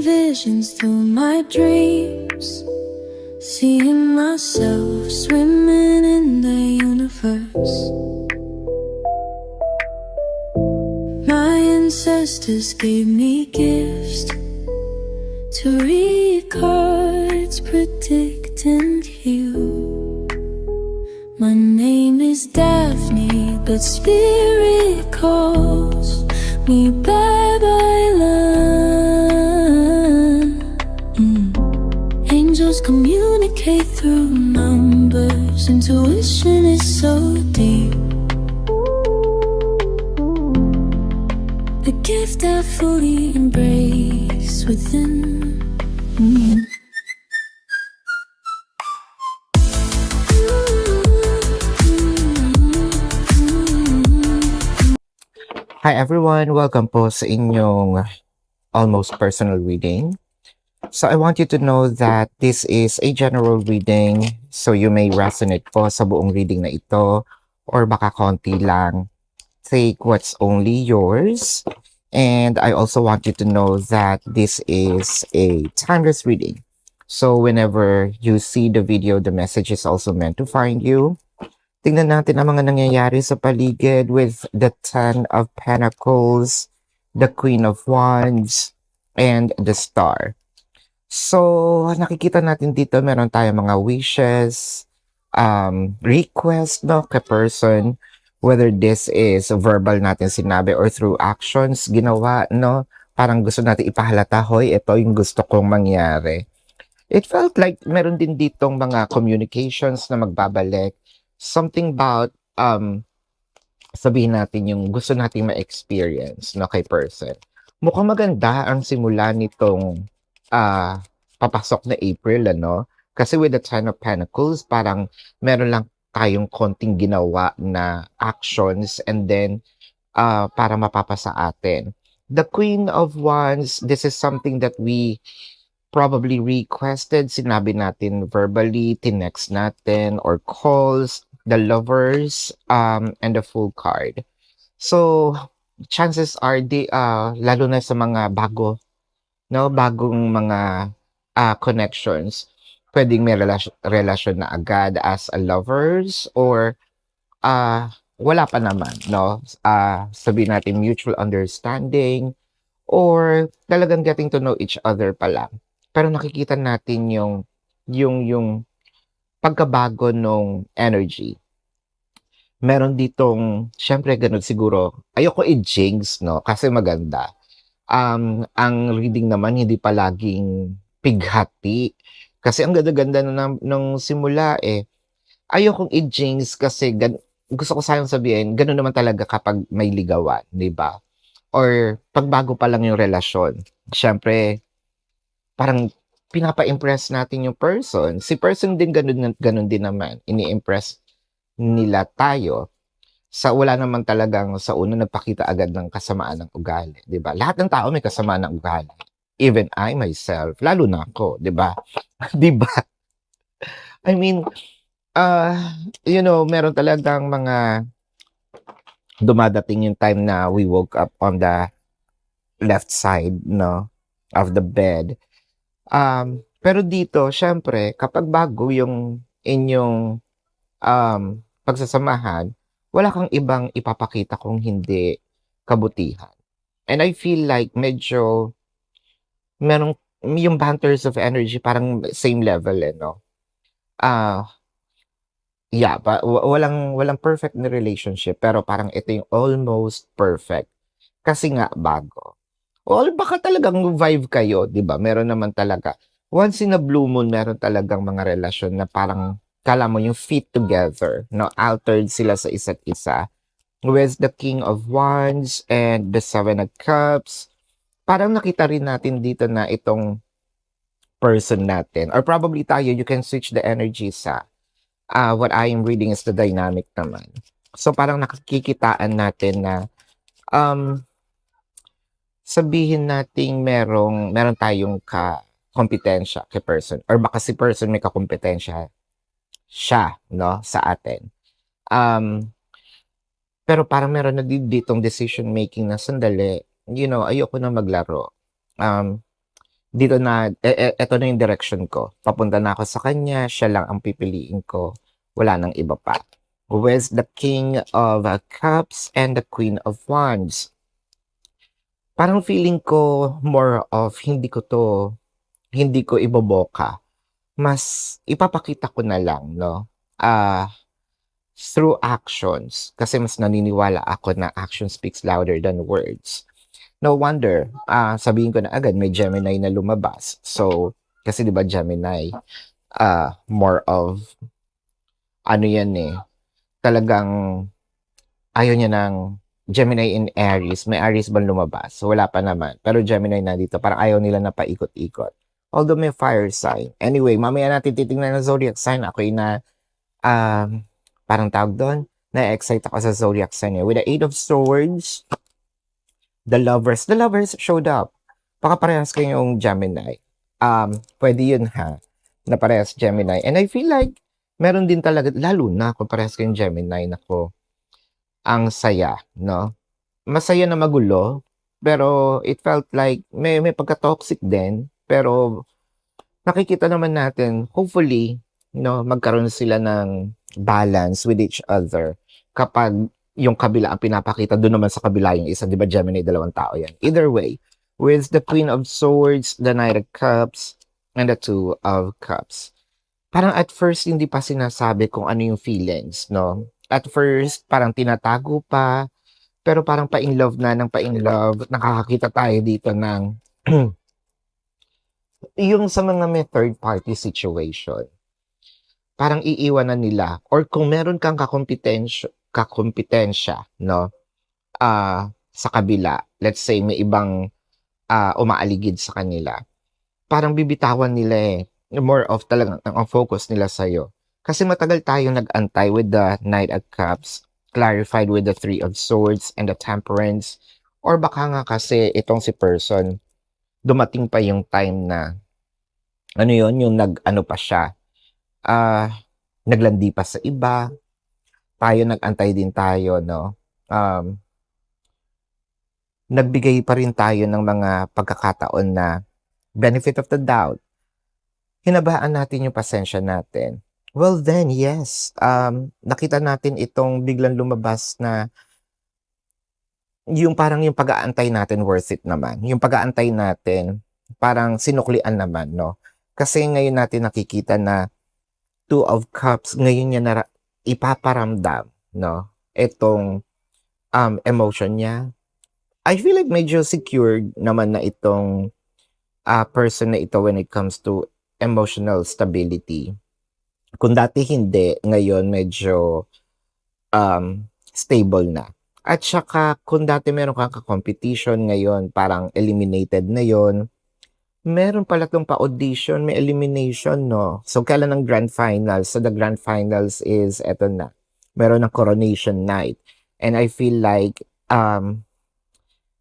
visions through my dreams, seeing myself swimming in the universe. My ancestors gave me gifts to read cards, predict and heal. My name is Daphne, but spirit calls me Babylon. Angels communicate through numbers. Intuition is so deep. The gift I fully embrace within. Hi everyone! Welcome po sa inyong almost personal reading. So I want you to know that this is a general reading, so you may resonate po sa buong reading na ito or baka konti lang. Take what's only yours. And I also want you to know that this is a timeless reading. So whenever you see the video, the message is also meant to find you. Tingnan natin ang mga nangyayari sa paligid with the Ten of Pentacles, the Queen of Wands, and the Star. So, nakikita natin dito, meron tayong mga wishes, request, no, kay person, whether this is verbal natin sinabi or through actions, ginawa, no, parang gusto natin ipahalata, hoy, ito yung gusto kong mangyari. It felt like meron din ditong mga communications na magbabalik, something about, sabihin natin yung gusto nating ma-experience, no, kay person. Mukhang maganda ang simula nitong papasok na April, ano? Kasi with the Ten of Pentacles, parang meron lang tayong konting ginawa na actions and then para mapapasa atin. The Queen of Wands, this is something that we probably requested, sinabi natin verbally, tinext natin, or calls, the Lovers, and the Fool card. So, chances are, lalo na sa mga bagong mga connections, pwedeng may relasyon na agad as a lovers or wala pa naman, no? Sabihin natin mutual understanding or talagang getting to know each other pa lang. Pero nakikita natin yung pagkabago nung energy. Meron ditong, syempre ganun siguro, ayoko i-jinx, no? Kasi maganda. Ang reading naman hindi palaging pighati. Kasi ang ganda-ganda na nung simula eh. Ayokong i-jinx kasi gusto ko sayang sabihin, ganun naman talaga kapag may ligawan, di ba? Or pagbago pa lang yung relasyon. Syempre, parang pinapa-impress natin yung person. Si person din ganun din naman. Ini-impress nila tayo. Wala naman talagang sa una nagpakita agad ng kasamaan ng ugali, 'di ba? Lahat ng tao may kasamaan ng ugali. Even I myself, lalo na ako, 'di ba? 'Di ba? I mean, meron talagang mga dumadating yung time na we woke up on the left side, no, of the bed. Pero dito, syempre, kapag bago yung inyong pagsasamahan, wala kang ibang ipapakita kung hindi kabutihan. And I feel like medyo merong yung banters of energy parang same level no. Yeah, walang perfect na relationship pero parang ito yung almost perfect kasi nga bago. Or baka talagang vibe kayo, 'di ba? Meron naman talaga. Once in a blue moon, meron talagang mga relasyon na parang kala mo yung fit together, no? Altered sila sa isa't isa. With the King of Wands and the Seven of Cups, parang nakita rin natin dito na itong person natin, or probably tayo, you can switch the energy sa what I am reading is the dynamic naman. So parang nakikitaan natin na sabihin nating meron tayong kompetensya kay person or baka si person may kakompetensya siya, no, sa atin. Pero parang meron na ditong decision making na sandali, ayoko na maglaro. dito na, eto na yung direction ko. Papunta na ako sa kanya, siya lang ang pipiliin ko. Wala nang iba pa. With the King of Cups and the Queen of Wands. Parang feeling ko more of hindi ko iboboka. Mas ipapakita ko na lang, no? Through actions. Kasi mas naniniwala ako na action speaks louder than words. No wonder, sabihin ko na agad may Gemini na lumabas. So, kasi 'di ba Gemini, more of ano yan eh, talagang ayaw niya ng Gemini in Aries. May Aries ba lumabas? So, wala pa naman. Pero Gemini na dito, parang ayaw nila na paikot-ikot. Although may fire sign. Anyway, mamaya natin titingnan ng zodiac sign. Ako'y na, parang tawag doon, na-excite ako sa zodiac sign eh. With the 8 of Swords, the lovers showed up. Baka parehas kayong Gemini. Pwede yun ha, na parehas Gemini. And I feel like, meron din talaga, lalo na kung parehas kayong Gemini, nako, ang saya, no? Masaya na magulo, pero it felt like may pagka-toxic din, pero nakikita naman natin, hopefully, no, magkaroon sila ng balance with each other kapag yung kabila ang pinapakita, doon naman sa kabila yung isa, di ba Gemini, dalawang tao yan. Either way, with the Queen of Swords, the Knight of Cups, and the Two of Cups. Parang at first, hindi pa sinasabi kung ano yung feelings, no? At first, parang tinatago pa, pero parang pa-in love na ng pa-in love. Nakakakita tayo dito ng yung sa mga may third party situation. Parang iiwanan nila or kung meron kang kakompetensya, no? Sa kabila, let's say may ibang umaaligid sa kanila. Parang bibitawan nila eh. More of talagang ang focus nila sa'yo. Kasi matagal tayong nag-antay with the Knight of Cups, clarified with the Three of Swords and the Temperance. Or baka nga kasi itong si person, dumating pa yung time na, ano yon yung nag-ano pa siya, naglandi pa sa iba, tayo nag-antay din tayo, no? Nagbigay pa rin tayo ng mga pagkakataon na benefit of the doubt. Hinabaan natin yung pasensya natin. Well then, yes. Nakita natin itong biglang lumabas na yung parang yung pag-aantay natin worth it naman. Yung pag-aantay natin parang sinuklian naman, no? Kasi ngayon natin nakikita na Two of Cups, ngayon niya ipaparamdam, no? Itong emotion niya. I feel like medyo secured naman na itong person na ito when it comes to emotional stability. Kung dati hindi, ngayon medyo stable na. At saka kung dati meron kang ka-competition, ngayon parang eliminated na yon. Meron pala tong pa-audition, may elimination, no? So, kailan ng grand finals? So, the grand finals is, eto na. Meron ng coronation night. And I feel like,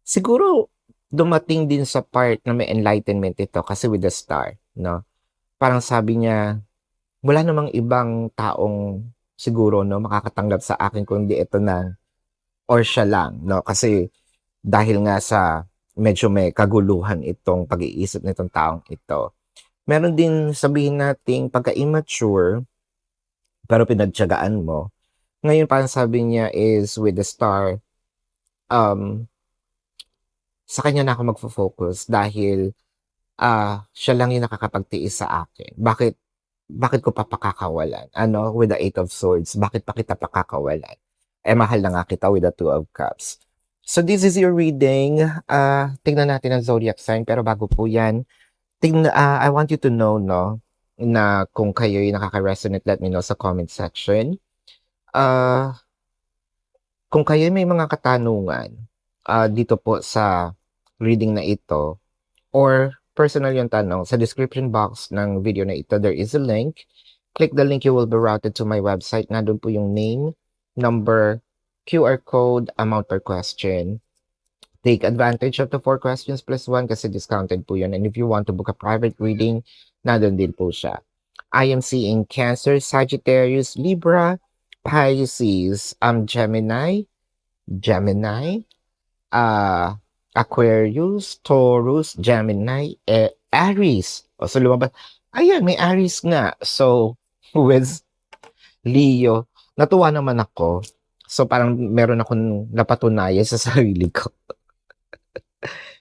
siguro, dumating din sa part na may enlightenment ito kasi with the star, no? Parang sabi niya, wala namang ibang taong siguro, no, makakatanggap sa akin kundi ito na or siya lang, no? Kasi dahil nga sa medyo may kaguluhan itong pag-iisip nitong taong ito. Meron din sabihin nating pagka-immature, pero pinagtiyagaan mo. Ngayon parang sabi niya is with the star, sa kanya na ako magfo-focus dahil siya lang yung nakakapagtiis sa akin. Bakit ko pa pakakawalan? Ano, with the Eight of Swords, bakit pa kita pakakawalan? Mahal na nga kita with the Two of Cups. So this is your reading. Tingnan natin ang zodiac sign. Pero bago po yan, I want you to know, no, na kung kayo'y nakaka-resonate, let me know sa comment section. Kung kayo'y may mga katanungan dito po sa reading na ito, or personal yung tanong, sa description box ng video na ito, there is a link. Click the link, you will be routed to my website. Nandun po yung name, number, QR code, amount per question. Take advantage of the 4 questions plus 1 kasi discounted po yun. And if you want to book a private reading, nandun din po siya. I am seeing Cancer, Sagittarius, Libra, Pisces, Gemini, Aquarius, Taurus, Gemini, Aries. O, so lumabas. Ayan, may Aries nga. So, with Leo, natuwa naman ako. So, parang meron akong napatunayan sa sarili ko.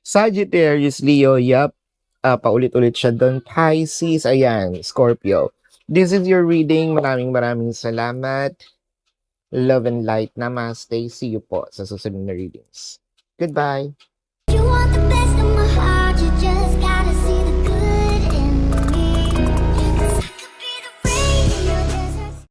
Sagittarius, Leo, yup. Paulit-ulit siya doon. Pisces, ayan, Scorpio. This is your reading. Maraming salamat. Love and light. Namaste. See you po sa susunod na readings. Goodbye. You want the best of my heart.